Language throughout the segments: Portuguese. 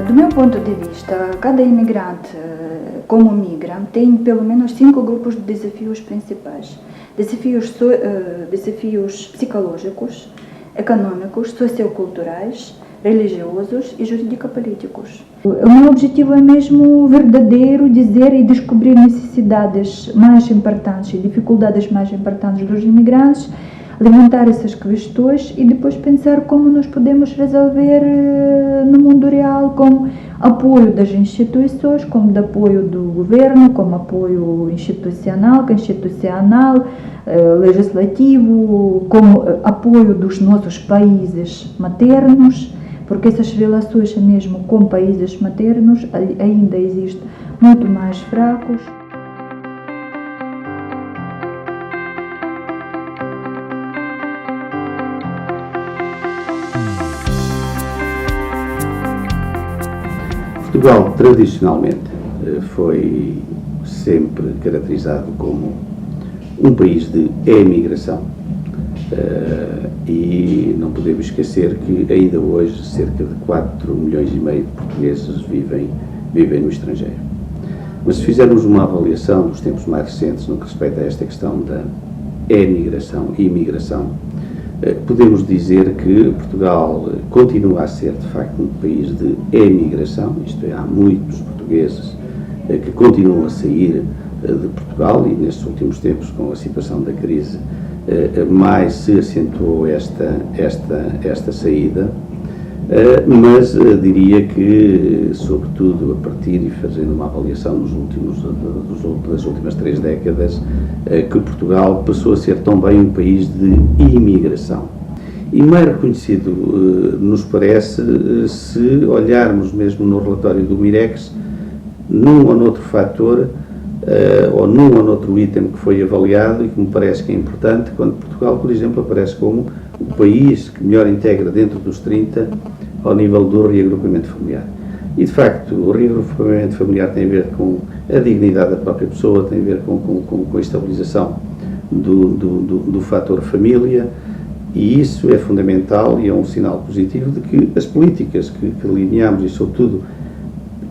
Do meu ponto de vista, cada imigrante, como migra, tem pelo menos 5 grupos de desafios principais. Desafios psicológicos, econômicos, socioculturais, religiosos e jurídico-políticos. O meu objetivo é mesmo verdadeiro dizer e descobrir necessidades mais importantes e dificuldades mais importantes dos imigrantes, levantar essas questões e depois pensar como nós podemos resolver no mundo real, com apoio das instituições, como de apoio do governo, como apoio institucional, legislativo, como apoio dos nossos países maternos, porque essas relações mesmo com países maternos ainda existem muito mais fracos. Portugal, tradicionalmente, foi sempre caracterizado como um país de emigração e não podemos esquecer que ainda hoje cerca de 4,5 milhões de portugueses vivem no estrangeiro. Mas se fizermos uma avaliação dos tempos mais recentes no que respeita a esta questão da emigração e imigração, podemos dizer que Portugal continua a ser, de facto, um país de emigração, isto é, há muitos portugueses que continuam a sair de Portugal e, nestes últimos tempos, com a situação da crise, mais se acentuou esta saída, mas diria que, sobretudo, a partir e fazendo uma avaliação das últimas 3 décadas, que Portugal passou a ser também um país de imigração. E mais reconhecido nos parece se olharmos mesmo no relatório do Mirex, num ou noutro fator, ou num ou noutro item que foi avaliado e que me parece que é importante, quando Portugal, por exemplo, aparece como o país que melhor integra dentro dos 30 ao nível do reagrupamento familiar. E, de facto, o reagrupamento familiar tem a ver com a dignidade da própria pessoa, tem a ver com a estabilização do fator família, e isso é fundamental e é um sinal positivo de que as políticas que delineamos e, sobretudo,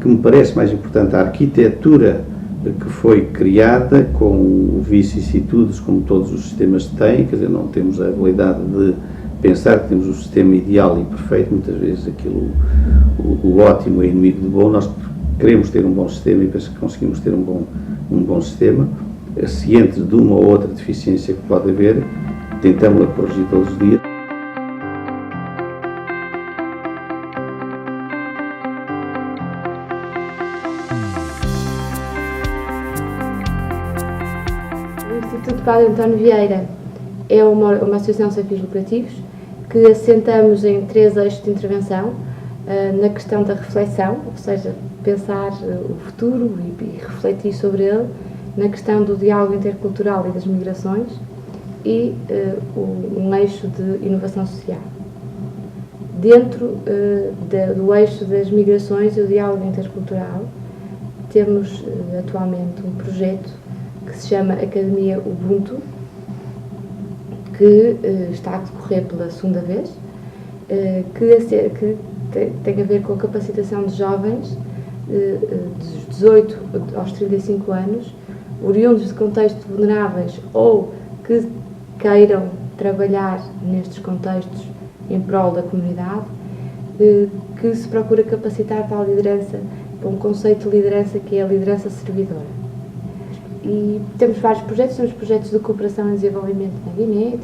que me parece mais importante, a arquitetura que foi criada com vicissitudes como todos os sistemas têm, quer dizer, não temos a habilidade de pensar que temos o sistema ideal e perfeito, muitas vezes aquilo, o ótimo é inimigo do bom. Nós queremos ter um bom sistema e penso que conseguimos ter um bom sistema, cientes de uma ou outra deficiência que pode haver, tentamos-la corrigir todos os dias. O Instituto Padre António Vieira é uma associação sem fins lucrativos que assentamos em 3 eixos de intervenção, na questão da reflexão, ou seja, pensar o futuro e refletir sobre ele, na questão do diálogo intercultural e das migrações e um eixo de inovação social. Dentro do eixo das migrações e do diálogo intercultural, temos atualmente um projeto que se chama Academia Ubuntu, que está a decorrer pela 2ª vez, que tem a ver com a capacitação de jovens dos 18 aos 35 anos, oriundos de contextos vulneráveis ou que queiram trabalhar nestes contextos em prol da comunidade, que se procura capacitar para a liderança, para um conceito de liderança que é a liderança servidora. E temos vários projetos, temos projetos de cooperação e desenvolvimento na Guiné,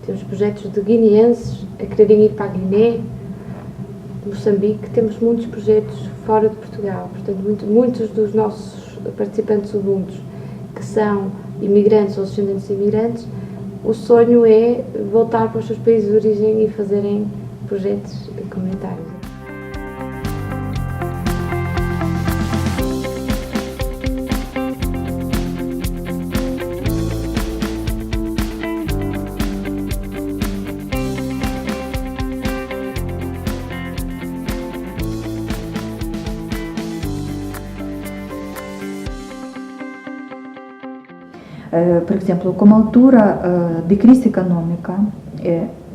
temos projetos de guineenses a quererem ir para a Guiné, Moçambique, temos muitos projetos fora de Portugal, portanto muitos dos nossos participantes ubuntu que são imigrantes ou descendentes de imigrantes, o sonho é voltar para os seus países de origem e fazerem projetos comunitários. Por exemplo, como altura de crise econômica,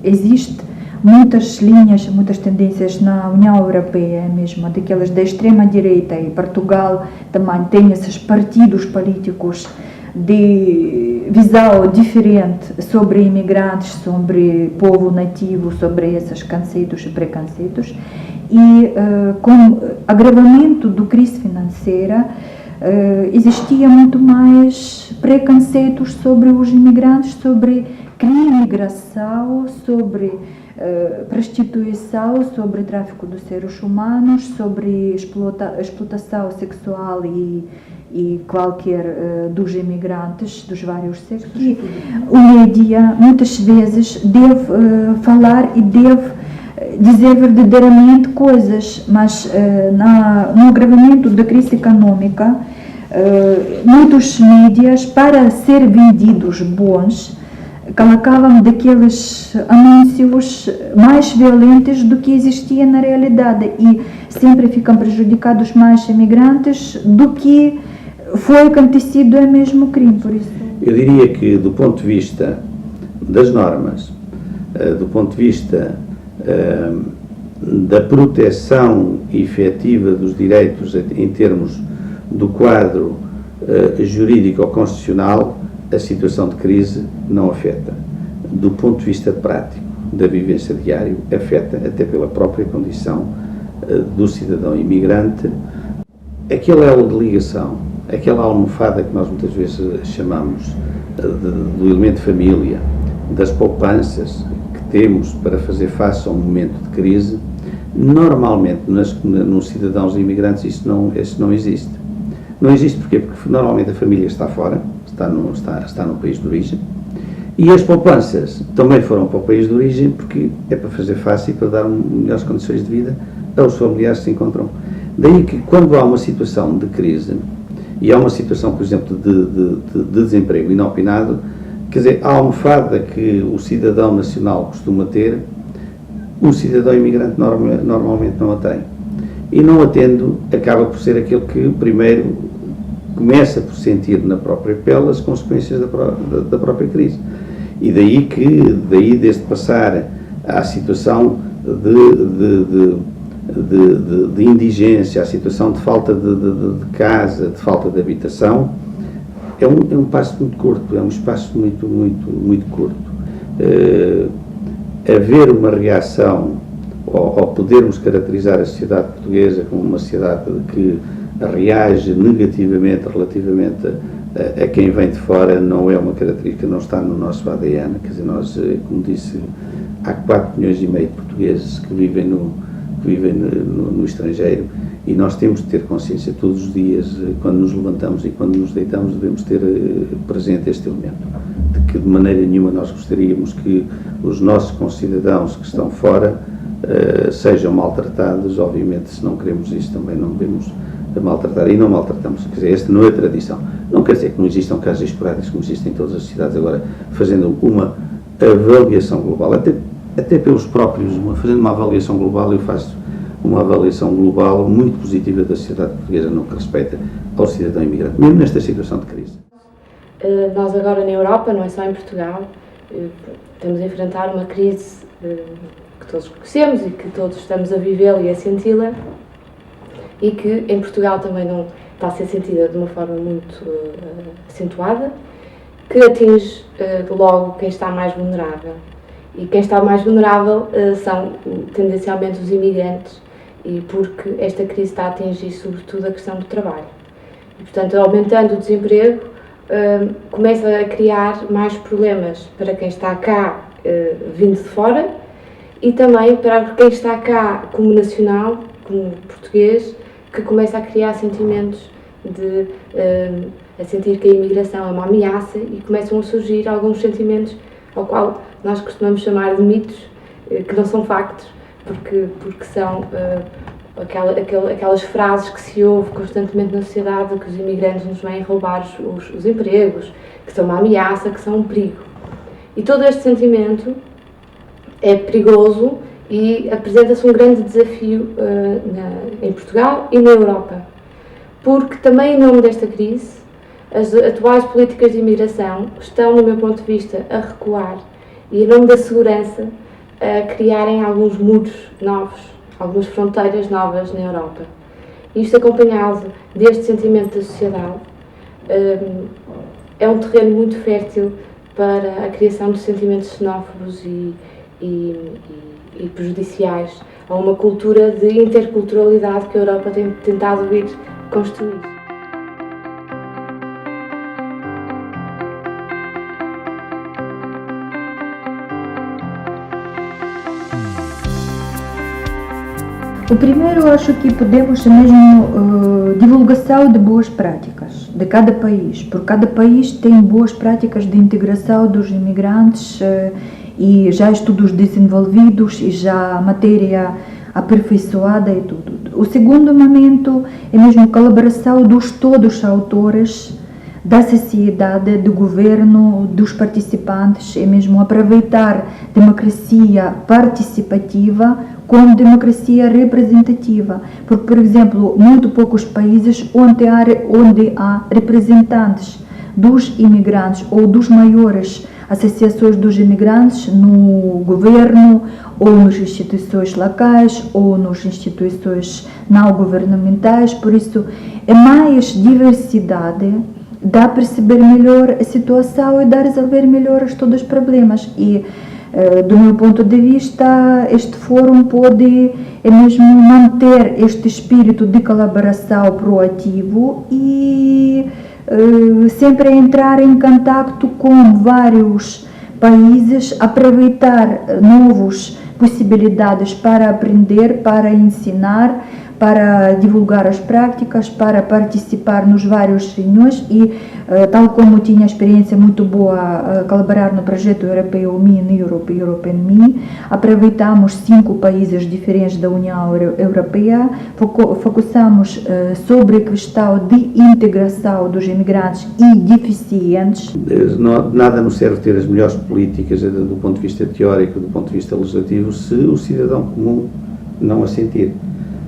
existe muitas linhas, muitas tendências na União Europeia, mesmo daquelas da extrema-direita, e Portugal também tem esses partidos políticos de visão diferente sobre imigrantes, sobre povo nativo, sobre esses conceitos e preconceitos. E com o agravamento da crise financeira, existia muito mais preconceitos sobre os imigrantes, sobre imigração, sobre prostituição, sobre tráfico de seres humanos, sobre explotação sexual e qualquer dos imigrantes, dos vários sexos. E o média muitas vezes deve falar e deve dizer verdadeiramente coisas, mas no agravamento da crise econômica, muitos mídias, para ser vendidos bons, colocavam daqueles anúncios mais violentos do que existia na realidade, e sempre ficam prejudicados mais imigrantes do que foi acontecido o mesmo crime, por isso. Eu diria que, do ponto de vista das normas, do ponto de vista da proteção efetiva dos direitos em termos do quadro jurídico ou constitucional, a situação de crise não afeta. Do ponto de vista prático, da vivência diária, afeta até pela própria condição do cidadão imigrante. Aquele elo de ligação, aquela almofada que nós muitas vezes chamamos do elemento família, das poupanças que temos para fazer face a um momento de crise, normalmente nos cidadãos imigrantes isso não existe. Não existe porquê? Porque normalmente a família está fora, está no país de origem, e as poupanças também foram para o país de origem porque é para fazer face e para dar melhores condições de vida aos familiares que se encontram. Daí que quando há uma situação de crise, e há uma situação, por exemplo, de desemprego inopinado, quer dizer, a almofada que o cidadão nacional costuma ter, o cidadão imigrante normalmente não a tem. E não a tendo, acaba por ser aquele que primeiro começa por sentir na própria pele as consequências da própria crise. E daí desde passar à situação de indigência, à situação de falta de casa, de falta de habitação, é um passo muito curto, é um espaço muito curto. Haver uma reação, ou podermos caracterizar a sociedade portuguesa como uma sociedade que reage negativamente relativamente a quem vem de fora, não é uma característica, não está no nosso ADN. Quer dizer, nós, como disse, há 4,5 milhões de portugueses que vivem no estrangeiro, e nós temos de ter consciência todos os dias, quando nos levantamos e quando nos deitamos, devemos ter presente este elemento, de que de maneira nenhuma nós gostaríamos que os nossos concidadãos que estão fora sejam maltratados. Obviamente, se não queremos isso, também não devemos maltratar, e não maltratamos. Quer dizer, esta não é a tradição. Não quer dizer que não existam casos esporádicos como existem em todas as sociedades. Agora, fazendo uma avaliação global, até pelos próprios, fazendo uma avaliação global, eu faço uma avaliação global muito positiva da sociedade portuguesa no que respeita ao cidadão imigrante, mesmo nesta situação de crise. Nós agora na Europa, não é só em Portugal, estamos a enfrentar uma crise que todos conhecemos e que todos estamos a vivê-la e a senti-la, e que em Portugal também não está a ser sentida de uma forma muito acentuada, que atinge logo quem está mais vulnerável. E quem está mais vulnerável são tendencialmente os imigrantes, e porque esta crise está a atingir sobretudo a questão do trabalho. E, portanto, aumentando o desemprego, começa a criar mais problemas para quem está cá vindo de fora, e também para quem está cá como nacional, como português, que começa a criar sentimentos a sentir que a imigração é uma ameaça, e começam a surgir alguns sentimentos ao qual nós costumamos chamar de mitos, que não são factos, porque são aquelas frases que se ouve constantemente na sociedade, que os imigrantes nos vêm roubar os empregos, que são uma ameaça, que são um perigo. E todo este sentimento é perigoso e apresenta-se um grande desafio em Portugal e na Europa, porque também em nome desta crise, as atuais políticas de imigração estão, no meu ponto de vista, a recuar, e em nome da segurança a criarem alguns muros novos, algumas fronteiras novas na Europa. Isto, acompanhado deste sentimento da sociedade, é um terreno muito fértil para a criação de sentimentos xenófobos e prejudiciais a uma cultura de interculturalidade que a Europa tem tentado ir construir. O primeiro, eu acho que podemos mesmo divulgação de boas práticas de cada país, porque cada país tem boas práticas de integração dos imigrantes e já estudos desenvolvidos e já matéria aperfeiçoada e tudo. O segundo momento é mesmo colaboração dos todos os autores, da sociedade, do governo, dos participantes, é mesmo aproveitar democracia participativa com democracia representativa, porque, por exemplo, muito poucos países onde há representantes dos imigrantes ou dos maiores associações dos imigrantes no governo ou nas instituições locais ou nas instituições não governamentais, por isso é mais diversidade, dá a perceber melhor a situação e dá a resolver melhor todos os problemas. E do meu ponto de vista, este fórum pode mesmo manter este espírito de colaboração proativo e sempre entrar em contato com vários países, aproveitar novas possibilidades para aprender, para ensinar, para divulgar as práticas, para participar nos vários reuniões e, tal como tinha experiência muito boa a colaborar no projeto europeu Me in Europe, Europe and Me, aproveitamos 5 países diferentes da União Europeia, focusamos sobre a questão de integração dos imigrantes e deficientes. Nada nos serve ter as melhores políticas do ponto de vista teórico, do ponto de vista legislativo, se o cidadão comum não a sentir.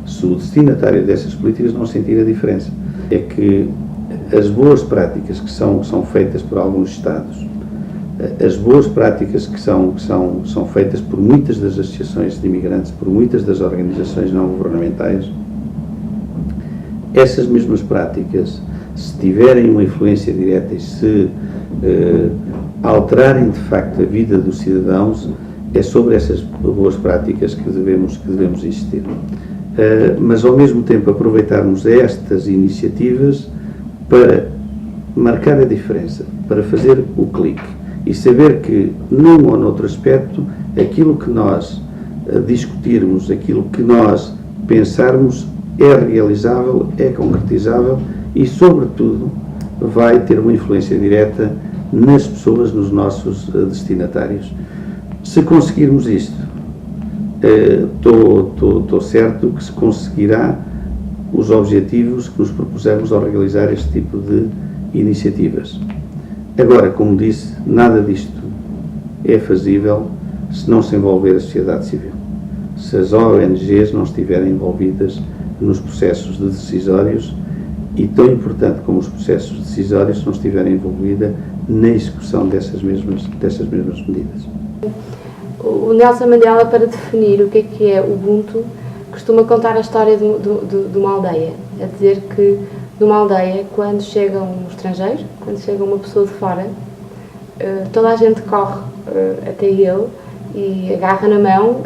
Se o destinatário dessas políticas não sentir a diferença. É que as boas práticas que são feitas por alguns Estados, as boas práticas que são feitas por muitas das associações de imigrantes, por muitas das organizações não governamentais, essas mesmas práticas, se tiverem uma influência direta e se alterarem de facto a vida dos cidadãos, é sobre essas boas práticas que devemos insistir. Mas ao mesmo tempo aproveitarmos estas iniciativas para marcar a diferença, para fazer o clique e saber que num ou noutro aspecto aquilo que nós discutirmos, aquilo que nós pensarmos é realizável, é concretizável e sobretudo vai ter uma influência direta nas pessoas, nos nossos destinatários. Se conseguirmos isto, estou certo que se conseguirá os objetivos que nos propusemos ao realizar este tipo de iniciativas. Agora, como disse, nada disto é fazível se não se envolver a sociedade civil, se as ONGs não estiverem envolvidas nos processos decisórios e, tão importante como os processos decisórios, se não estiverem envolvida na execução dessas mesmas medidas. O Nelson Mandela, para definir o que é Ubuntu, costuma contar a história de uma aldeia. É dizer que numa aldeia, quando chega um estrangeiro, quando chega uma pessoa de fora, toda a gente corre até ele e agarra na mão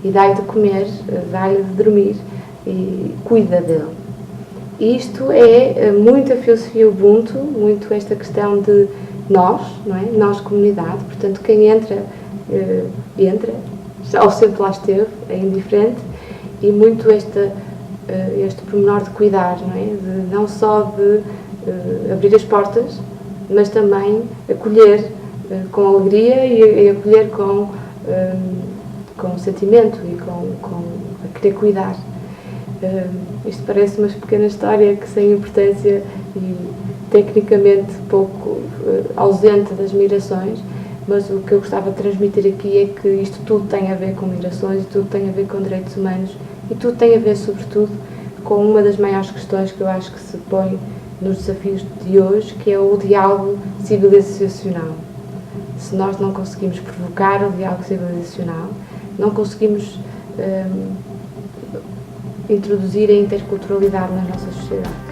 e dá-lhe de comer, dá-lhe de dormir e cuida dele. E isto é muito a filosofia Ubuntu, muito esta questão de nós, não é? Nós comunidade, portanto quem entra, ou sempre lá esteve, é indiferente, e muito este pormenor de cuidar, não é? Não só de abrir as portas, mas também acolher com alegria e acolher com sentimento e a querer cuidar. Isto parece uma pequena história que sem importância e tecnicamente pouco ausente das migrações, mas o que eu gostava de transmitir aqui é que isto tudo tem a ver com migrações, tudo tem a ver com direitos humanos e tudo tem a ver, sobretudo, com uma das maiores questões que eu acho que se põe nos desafios de hoje, que é o diálogo civilizacional. Se nós não conseguimos provocar o diálogo civilizacional, não conseguimos introduzir a interculturalidade nas nossas sociedades.